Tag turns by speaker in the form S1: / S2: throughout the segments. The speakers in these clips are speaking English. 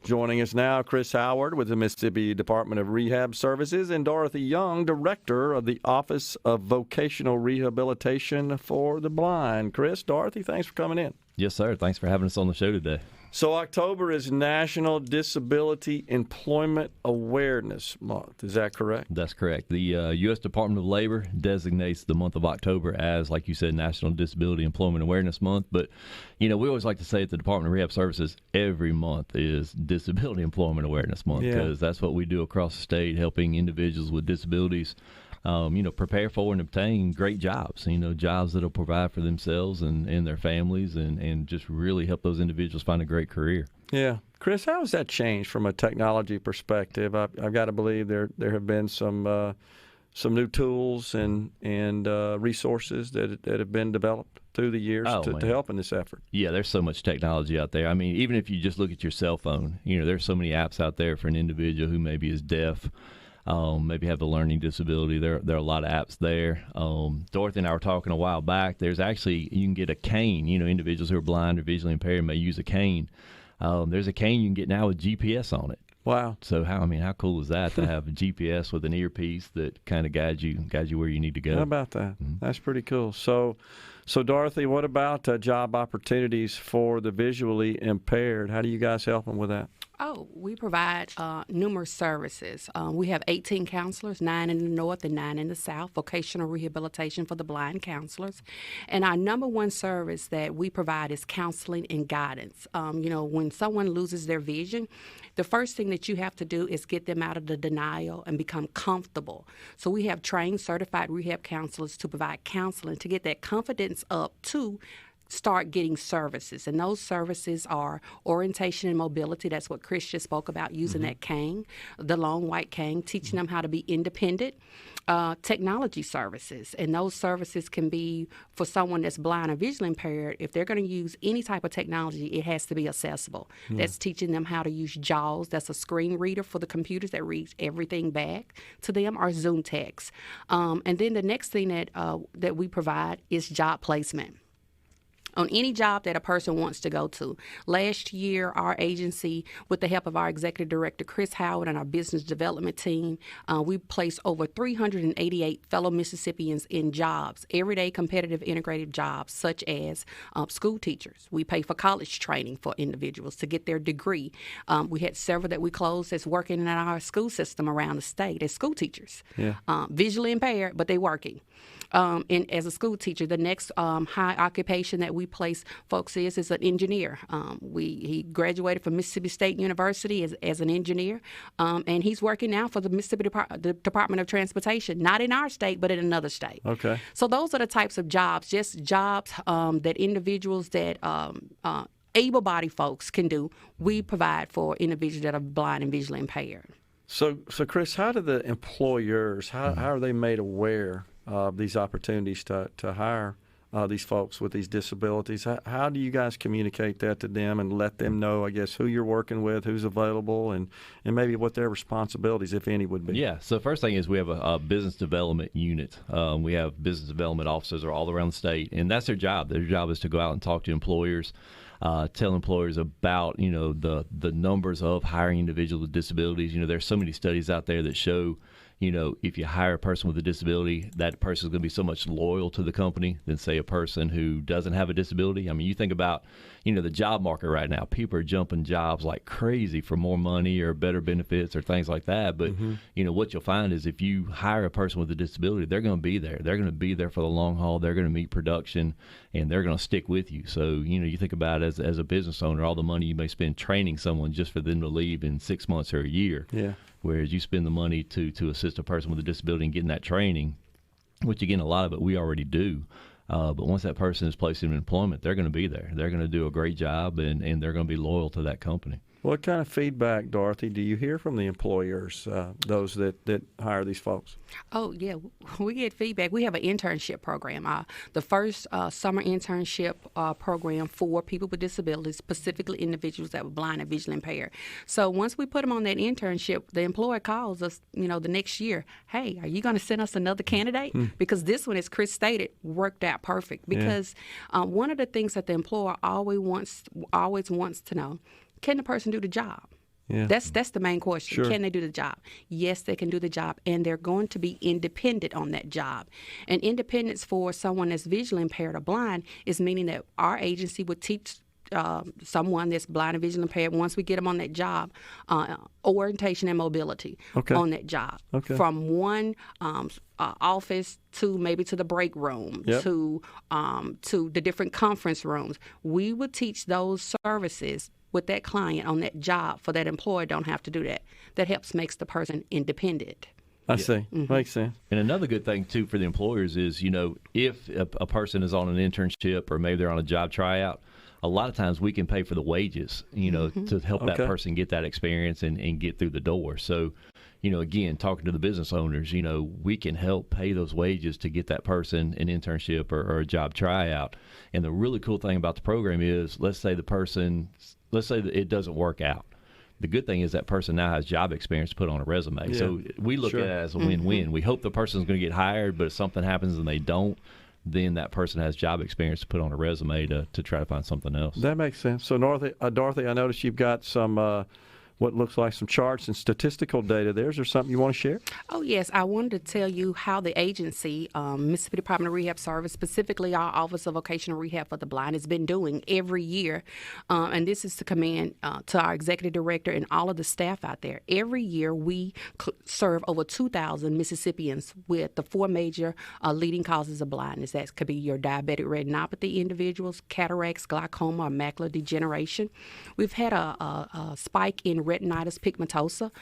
S1: Joining us now, Chris Howard with the Mississippi Department of Rehab Services and Dorothy Young, Director of the Office of Vocational Rehabilitation for the Blind. Chris, Dorothy, thanks for coming in.
S2: Yes, sir. Thanks for having us on the show today.
S1: So October is National Disability Employment Awareness Month. Is that correct?
S2: That's correct. The U.S. Department of Labor designates the month of October as, like you said, National Disability Employment Awareness Month. But, we always like to say at the Department of Rehab Services, every month is Disability Employment Awareness Month because that's what we do across the state, helping individuals with disabilities prepare for and obtain great jobs, jobs that will provide for themselves and their families and just really help those individuals find a great career. Yeah.
S1: Chris, how has that changed from a technology perspective? I've got to believe there have been some new tools and resources that have been developed through the years to help in this effort.
S2: Yeah, there's so much technology out there. I mean, even if you just look at your cell phone, there's so many apps out there for an individual who maybe is deaf, maybe have a learning disability. There are a lot of apps there. Dorothy and I were talking a while back. There's actually, you can get a cane. Individuals who are blind or visually impaired may use a cane. There's a cane you can get now with GPS on it.
S1: Wow.
S2: So how cool is that to have a GPS with an earpiece that kind of guides you where you need to go?
S1: How about that? Mm-hmm. That's pretty cool. So Dorothy, what about job opportunities for the visually impaired? How do you guys help them with that?
S3: Oh, we provide numerous services. We have 18 counselors, 9 in the north and 9 in the south, vocational rehabilitation for the blind counselors. And our number one service that we provide is counseling and guidance. When someone loses their vision, the first thing that you have to do is get them out of the denial and become comfortable. So we have trained, certified rehab counselors to provide counseling to get that confidence up to start getting services. And those services are orientation and mobility. That's what Chris just spoke about, using that cane, the long white cane, teaching them how to be independent. Technology services. And those services can be for someone that's blind or visually impaired. If they're going to use any type of technology, it has to be accessible. Yeah. That's teaching them how to use JAWS. That's a screen reader for the computers that reads everything back to them, or Zoom text. And then the next thing that we provide is job placement on any job that a person wants to go to. Last year, our agency, with the help of our executive director, Chris Howard, and our business development team, we placed over 388 fellow Mississippians in jobs, everyday competitive integrated jobs, such as school teachers. We pay for college training for individuals to get their degree. We had several that we closed that's working in our school system around the state as school teachers. Yeah. Visually impaired, but they're working. And as a school teacher, the next high occupation that we place folks is an engineer. He graduated from Mississippi State University as an engineer, and he's working now for the Mississippi Department of Transportation, not in our state, but in another state.
S1: Okay.
S3: So those are the types of jobs, just jobs that individuals that able-bodied folks can do. We provide for individuals that are blind and visually impaired.
S1: So Chris, how do the employers, how are they made aware of these opportunities to hire these folks with these disabilities? How do you guys communicate that to them and let them know, I guess, who you're working with, who's available, and maybe what their responsibilities, if any, would be?
S2: Yeah, so first thing is we have a business development unit. We have business development officers all around the state, and that's their job. Their job is to go out and talk to employers, tell employers about, the numbers of hiring individuals with disabilities. There's so many studies out there that show, if you hire a person with a disability, that person is going to be so much loyal to the company than, say, a person who doesn't have a disability. I mean, you think about, the job market right now. People are jumping jobs like crazy for more money or better benefits or things like that. But, what you'll find is if you hire a person with a disability, they're going to be there. They're going to be there for the long haul. They're going to meet production, and they're going to stick with you. So, you think about it as a business owner, all the money you may spend training someone just for them to leave in 6 months or a year.
S1: Yeah.
S2: Whereas you spend the money to assist a person with a disability in getting that training, which, again, a lot of it we already do. But once that person is placed in employment, they're going to be there. They're going to do a great job, and they're going to be loyal to that company.
S1: What kind of feedback, Dorothy, do you hear from the employers, those that hire these folks?
S3: Oh, yeah, we get feedback. We have an internship program, the first summer internship program for people with disabilities, specifically individuals that were blind and visually impaired. So once we put them on that internship, the employer calls us, the next year, hey, are you going to send us another candidate? Because this one, as Chris stated, worked out perfect. Because one of the things that the employer always wants to know, can the person do the job?
S1: Yeah.
S3: That's the main question.
S1: Sure.
S3: Can they do the job? Yes, they can do the job, and they're going to be independent on that job. And independence for someone that's visually impaired or blind is meaning that our agency would teach someone that's blind and visually impaired, once we get them on that job, orientation and mobility on that job. From one office to maybe to the break room, to the different conference rooms. We would teach those services with that client on that job for that employer. Don't have to do that. That helps makes the person independent.
S1: I see. Makes sense.
S2: And another good thing, too, for the employers is, if a person is on an internship or maybe they're on a job tryout, a lot of times we can pay for the wages, to help that person get that experience and get through the door. So, again, talking to the business owners, we can help pay those wages to get that person an internship or a job tryout. And the really cool thing about the program is, let's say that it doesn't work out. The good thing is that person now has job experience to put on a resume. Yeah. So we look at it as a win-win. We hope the person's going to get hired, but if something happens and they don't, then that person has job experience to put on a resume to try to find something else.
S1: That makes sense. So, Dorothy, I noticed you've got some what looks like some charts and statistical data there. Is there something you want to share?
S3: Oh, yes. I wanted to tell you how the agency, Mississippi Department of Rehab Service, specifically our Office of Vocational Rehab for the Blind, has been doing every year. And this is to commend to our executive director and all of the staff out there. Every year we serve over 2,000 Mississippians with the 4 major leading causes of blindness. That could be your diabetic retinopathy individuals, cataracts, glaucoma, or macular degeneration. We've had a spike in retinitis pigmentosa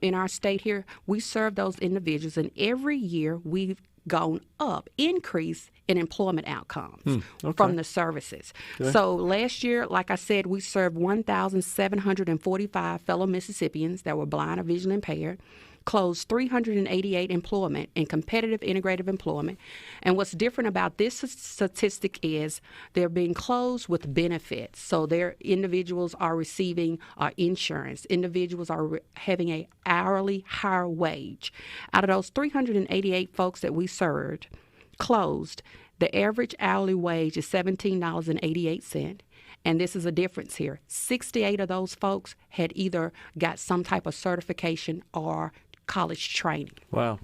S3: in our state here. We serve those individuals, and every year we've gone up, increase in employment outcomes from the services. So last year, like I said, we served 1,745 fellow Mississippians that were blind or visually impaired, closed 388 employment in competitive integrative employment. And what's different about this statistic is they're being closed with benefits. So their individuals are receiving insurance. Individuals are having a hourly higher wage. Out of those 388 folks that we served, closed, the average hourly wage is $17.88. And this is a difference here. 68 of those folks had either got some type of certification or college training.
S1: Wow.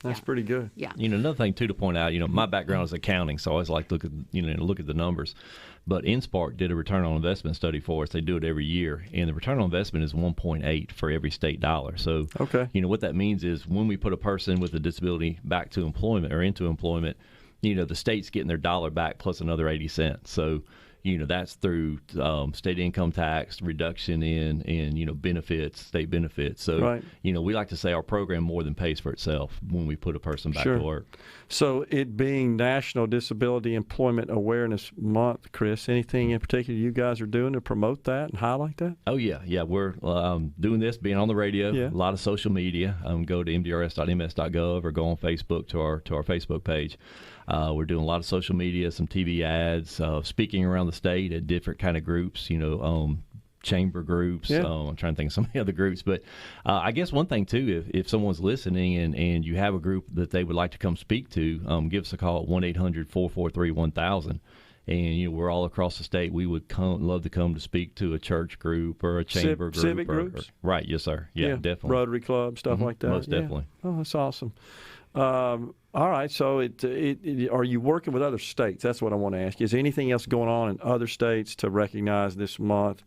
S1: That's pretty good.
S3: Yeah.
S2: Another thing, too, to point out, my background is accounting, so I always like to look at the numbers. But InSpark did a return on investment study for us. They do it every year, and the return on investment is 1.8 for every state dollar. So, what that means is when we put a person with a disability back to employment or into employment, the state's getting their dollar back plus another 80 cents. So, that's through state income tax, reduction in benefits, state benefits. So, we like to say our program more than pays for itself when we put a person back to work.
S1: So it being National Disability Employment Awareness Month, Chris, anything in particular you guys are doing to promote that and highlight that?
S2: Oh, yeah. Yeah, we're doing this, being on the radio, a lot of social media. Go to mdrs.ms.gov or go on Facebook to our Facebook page. We're doing a lot of social media, some TV ads, speaking around the state at different kind of groups, chamber groups. I'm trying to think of some of the other groups. But I guess one thing, too, if someone's listening and you have a group that they would like to come speak to, give us a call at 1-800-443-1000. And, we're all across the state. We would love to come to speak to a church group or a chamber group.
S1: Civic groups?
S2: Right, yes, sir. Yeah, definitely.
S1: Rotary Club, stuff like that.
S2: Most definitely.
S1: Oh, that's awesome. All right, so are you working with other states? That's what I want to ask you. Is there anything else going on in other states to recognize this month?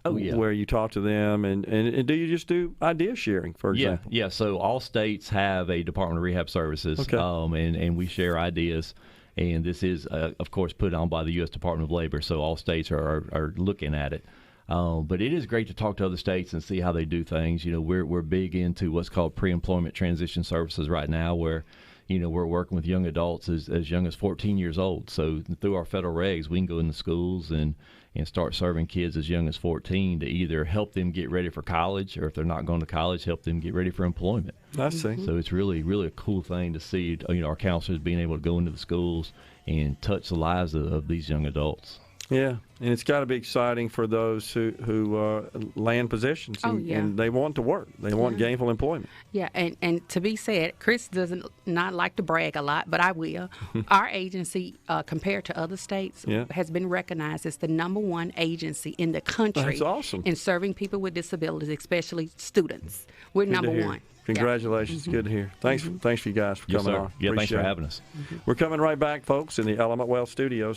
S2: Oh, yeah.
S1: Where you talk to them, and do you just do idea sharing, for example?
S2: Yeah. So all states have a Department of Rehab Services, and we share ideas. And this is, of course, put on by the U.S. Department of Labor, so all states are looking at it. But it is great to talk to other states and see how they do things. We're big into what's called pre-employment transition services right now, where we're working with young adults as young as 14 years old. So through our federal regs, we can go into schools and start serving kids as young as 14 to either help them get ready for college, or if they're not going to college, help them get ready for employment.
S1: I see.
S2: So it's really, really a cool thing to see, our counselors being able to go into the schools and touch the lives of these young adults.
S1: Yeah, and it's got to be exciting for those who land positions and they want to work. They want gainful employment.
S3: Yeah, and to be said, Chris doesn't not like to brag a lot, but I will. Our agency, compared to other states, has been recognized as the #1 agency in the country.
S1: That's awesome.
S3: In serving people with disabilities, especially students. We're #1.
S1: Congratulations. Good to hear. Thanks for you guys for coming on.
S2: Yeah, thanks for
S1: Appreciate
S2: having us.
S1: We're coming right back, folks, in the Element Wealth Studios.